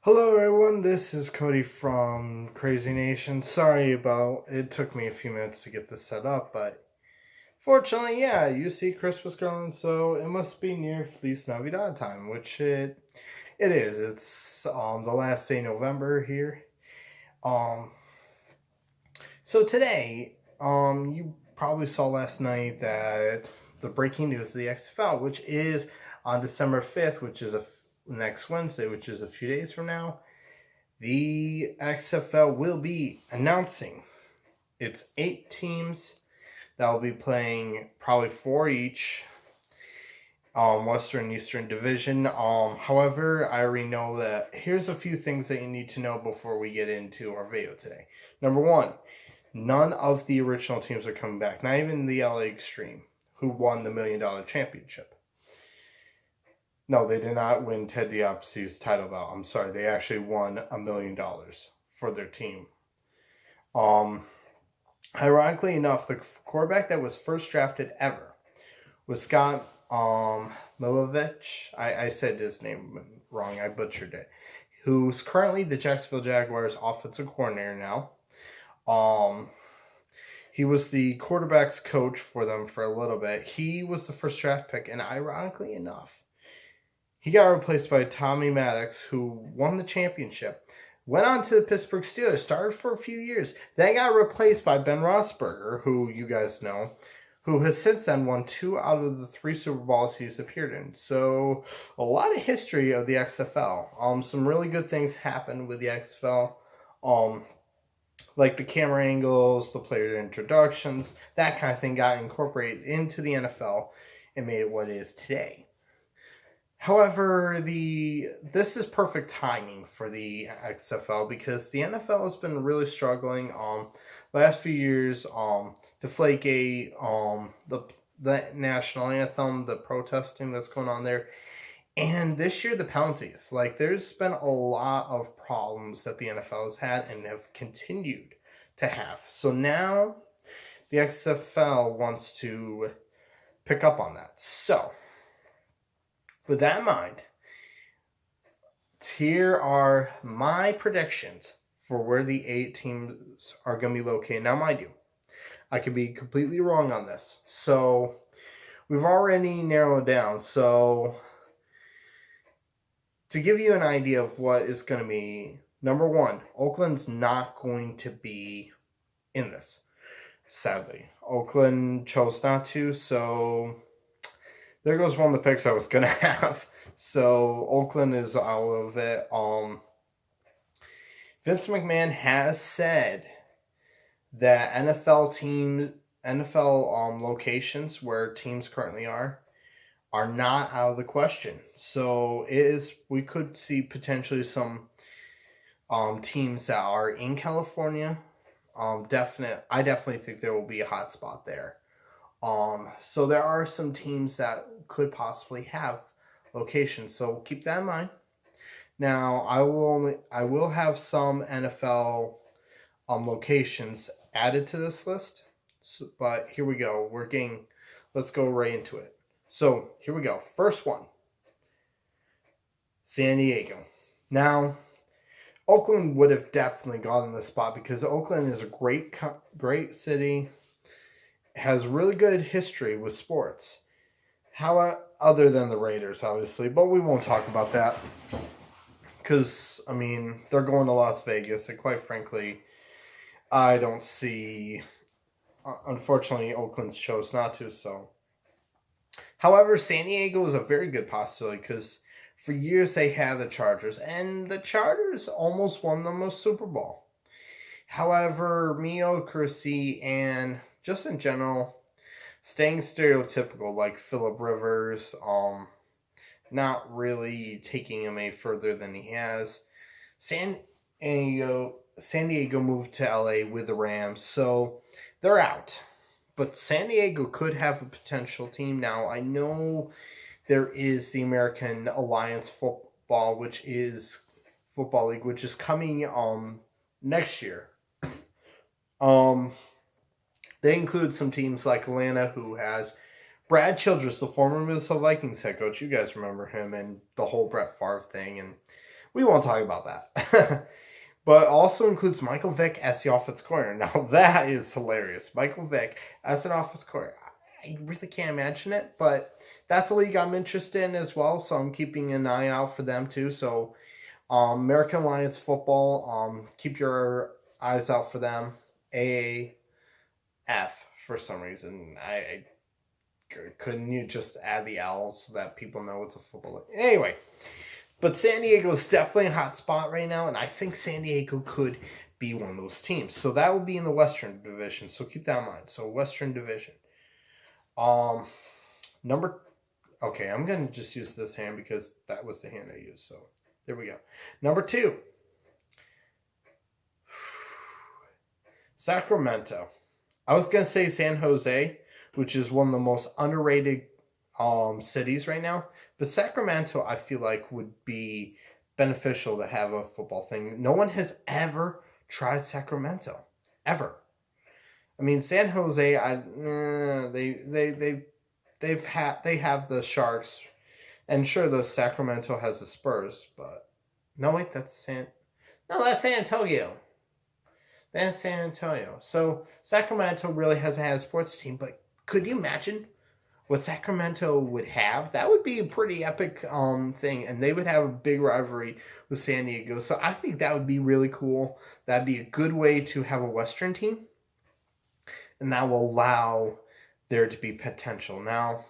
Hello everyone, this is Cody from Crazy Nation. Sorry about it took me a few minutes to get this set up, but fortunately, yeah, you see Christmas going, so it must be near Feliz Navidad time, which it is. It's the last day of November here. Um so today, you probably saw last night that the breaking news of the XFL, which is on December 5th, which is next Wednesday, which is a few days from now. The XFL will be announcing its 8 teams that will be playing, probably 4 each, Western and Eastern Division. However, I already know that here's a few things that you need to know before we get into our video today. Number one, none of the original teams are coming back, not even the LA Extreme, who won the $1 Million championship. No, they did not win Ted DiBiase's title belt. I'm sorry, they actually won $1 million for their team. Ironically enough, the quarterback that was first drafted ever was Scott Milovich. I said his name wrong. I butchered it. Who's currently the Jacksonville Jaguars offensive coordinator now. He was the quarterback's coach for them for a little bit. He was the first draft pick, and ironically enough, he got replaced by Tommy Maddox, who won the championship. Went on to the Pittsburgh Steelers, started for a few years. Then got replaced by Ben Roethlisberger, who you guys know, who has since then won 2 out of the 3 Super Bowls he's appeared in. So a lot of history of the XFL. Some really good things happened with the XFL. Like the camera angles, the player introductions, that kind of thing got incorporated into the NFL and made it what it is today. However, this is perfect timing for the XFL because the NFL has been really struggling last few years. Deflategate, the national anthem, the protesting that's going on there, and this year the penalties. Like, there's been a lot of problems that the NFL has had and have continued to have. So now the XFL wants to pick up on that. So with that in mind, here are my predictions for where the 8 teams are going to be located. Now, mind you, I could be completely wrong on this. So we've already narrowed down. So to give you an idea of what is going to be, number one, Oakland's not going to be in this. Sadly, Oakland chose not to, so there goes one of the picks I was going to have. So Oakland is out of it. Vince McMahon has said that NFL locations where teams currently are not out of the question. So we could see potentially some teams that are in California. I definitely think there will be a hot spot there. So there are some teams that could possibly have locations. So keep that in mind. Now, I will have some NFL locations added to this list. So, but here we go. Let's go right into it. So here we go. First one, San Diego. Now, Oakland would have definitely gotten this spot because Oakland is a great city. Has really good history with sports. Other than the Raiders, obviously, but we won't talk about that because, I mean, they're going to Las Vegas, and quite frankly, I don't see. Unfortunately, Oakland's chose not to. So, however, San Diego is a very good possibility because for years they had the Chargers, and the Chargers almost won them a Super Bowl. However, mediocrity and just in general, staying stereotypical like Phillip Rivers, not really taking him any further than he has. San Diego moved to LA with the Rams, so they're out. But San Diego could have a potential team now. I know there is the American Alliance Football League, which is coming next year. They include some teams like Atlanta, who has Brad Childress, the former Minnesota Vikings head coach. You guys remember him and the whole Brett Favre thing, and We won't talk about that. But also includes Michael Vick as the offense coordinator. Now that is hilarious. Michael Vick as an offense coordinator. I really can't imagine it, but that's a league I'm interested in as well, so I'm keeping an eye out for them too. So American Alliance Football, keep your eyes out for them. AAF for some reason. I couldn't you just add the L so that people know it's a football league? Anyway, but San Diego is definitely a hot spot right now, and I think San Diego could be one of those teams. So that will be in the Western Division. So keep that in mind. So Western Division. Okay, I'm going to just use this hand because that was the hand I used. So there we go. Number 2. Sacramento. I was going to say San Jose, which is one of the most underrated cities right now. But Sacramento, I feel like, would be beneficial to have a football thing. No one has ever tried Sacramento. Ever. I mean, San Jose, they have the Sharks, and sure, the Sacramento has the Spurs, but no, wait, that's San Antonio. That's San Antonio. So Sacramento really hasn't had a sports team, but could you imagine what Sacramento would have? That would be a pretty epic thing, and they would have a big rivalry with San Diego. So I think that would be really cool. That'd be a good way to have a Western team, and that will allow there to be potential. Now,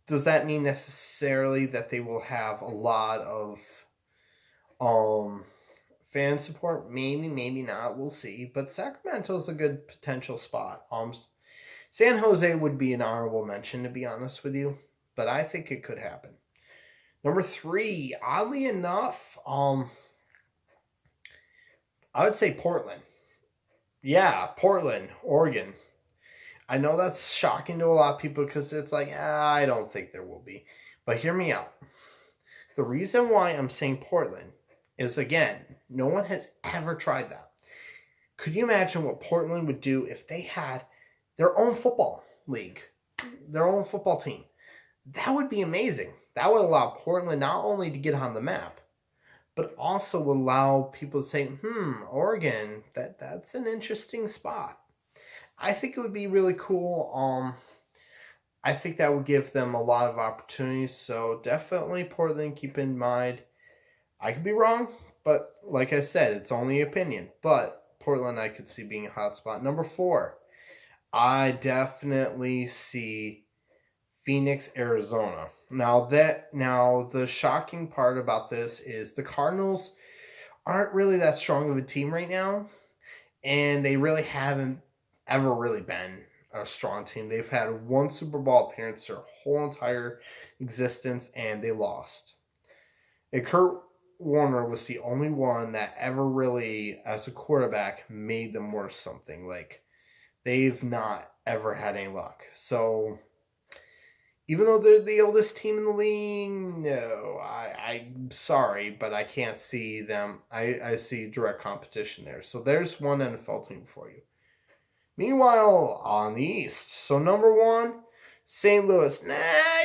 does that mean necessarily that they will have a lot of fan support? Maybe, maybe not. We'll see. But Sacramento's a good potential spot. San Jose would be an honorable mention, to be honest with you, but I think it could happen. Number 3, oddly enough, I would say Portland. Yeah, Portland, Oregon. I know that's shocking to a lot of people because it's like, I don't think there will be. But hear me out. The reason why I'm saying Portland is, again, no one has ever tried that. Could you imagine what Portland would do if they had their own football league, their own football team? That would be amazing. That would allow Portland not only to get on the map, but also would allow people to say, Oregon, that's an interesting spot. I think it would be really cool. I think that would give them a lot of opportunities. So definitely Portland, keep in mind. I could be wrong, but like I said, it's only opinion. But Portland I could see being a hot spot. Number 4, I definitely see Phoenix, Arizona. Now the shocking part about this is the Cardinals aren't really that strong of a team right now, and they really haven't ever really been a strong team. They've had one Super Bowl appearance their whole entire existence, and they lost. And Kurt Warner was the only one that ever really, as a quarterback, made them worth something. Like, they've not ever had any luck. So, even though they're the oldest team in the league, no, I'm sorry, but I can't see them. I see direct competition there. So there's one NFL team for you. Meanwhile, on the East, so number 1, St. Louis.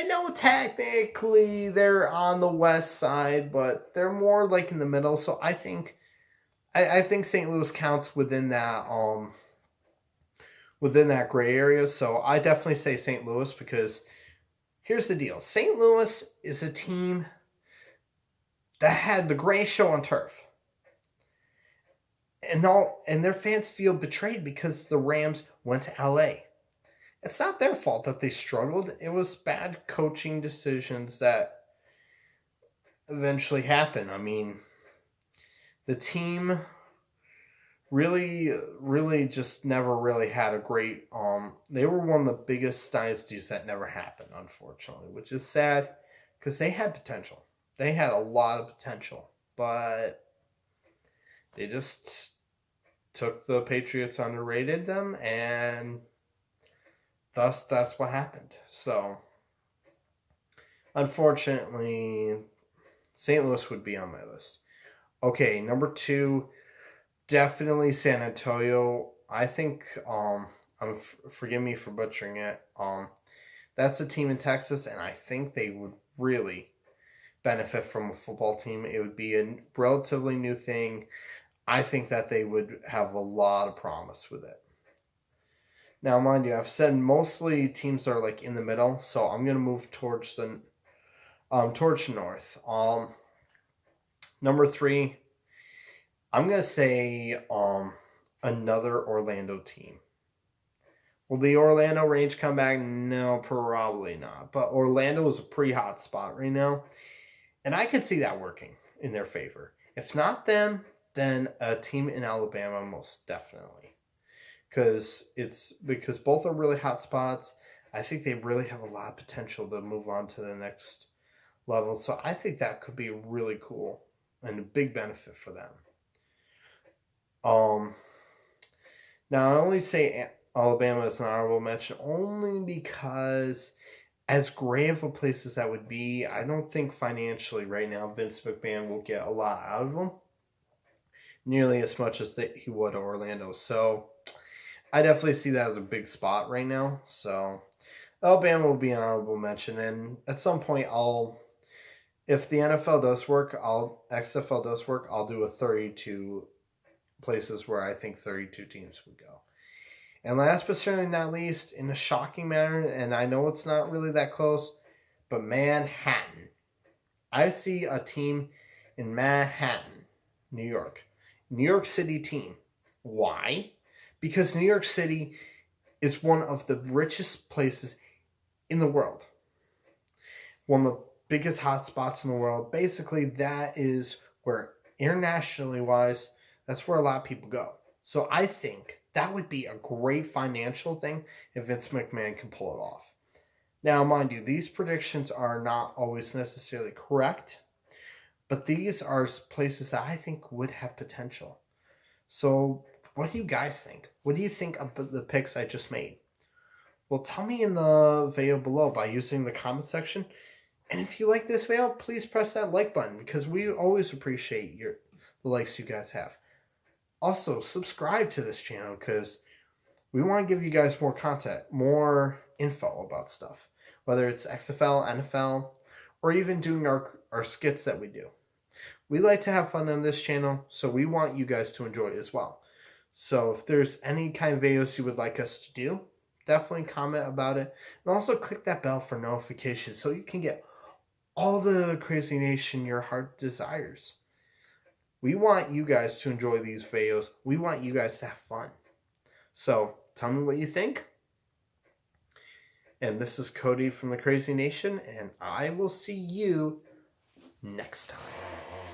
No, technically they're on the west side, but they're more like in the middle. So I think St. Louis counts within that gray area. So I definitely say St. Louis because here's the deal. St. Louis is a team that had the greatest show on turf. And their fans feel betrayed because the Rams went to LA. It's not their fault that they struggled. It was bad coaching decisions that eventually happened. I mean, the team really, really just never really had a great... they were one of the biggest dynasties that never happened, unfortunately, which is sad because they had potential. They had a lot of potential, but they just took the Patriots, underrated them, and thus that's what happened. So, unfortunately, St. Louis would be on my list. Okay, number 2, definitely San Antonio. I think, forgive me for butchering it, that's a team in Texas, and I think they would really benefit from a football team. It would be a relatively new thing. I think that they would have a lot of promise with it. Now, mind you, I've said mostly teams are like in the middle, so I'm gonna move towards the north. Number 3, I'm gonna say another Orlando team. Will the Orlando Range come back? No, probably not. But Orlando is a pretty hot spot right now, and I could see that working in their favor. If not them, then a team in Alabama, most definitely. Because both are really hot spots. I think they really have a lot of potential to move on to the next level. So I think that could be really cool and a big benefit for them. Now I only say Alabama is an honorable mention only because, as great of a place as that would be, I don't think financially right now Vince McMahon will get a lot out of them, nearly as much as he would Orlando. So I definitely see that as a big spot right now. So Alabama will be an honorable mention, and at some point if the NFL does work, XFL does work, I'll do a 32 places where I think 32 teams would go. And last but certainly not least, in a shocking manner, and I know it's not really that close, but Manhattan. I see a team in Manhattan, New York City team. Why? Because New York City is one of the richest places in the world. One of the biggest hotspots in the world. Basically, that is where, internationally wise, that's where a lot of people go. So I think that would be a great financial thing if Vince McMahon can pull it off. Now, mind you, these predictions are not always necessarily correct, but these are places that I think would have potential. So what do you guys think? What do you think of the picks I just made? Well, tell me in the video below by using the comment section. And if you like this video, please press that like button because we always appreciate the likes you guys have. Also, subscribe to this channel because we want to give you guys more content, more info about stuff. Whether it's XFL, NFL, or even doing our skits that we do. We like to have fun on this channel, so we want you guys to enjoy it as well. So if there's any kind of videos you would like us to do, definitely comment about it. And also click that bell for notifications so you can get all the Crazy Nation your heart desires. We want you guys to enjoy these videos. We want you guys to have fun. So tell me what you think. And this is Cody from the Crazy Nation, and I will see you next time.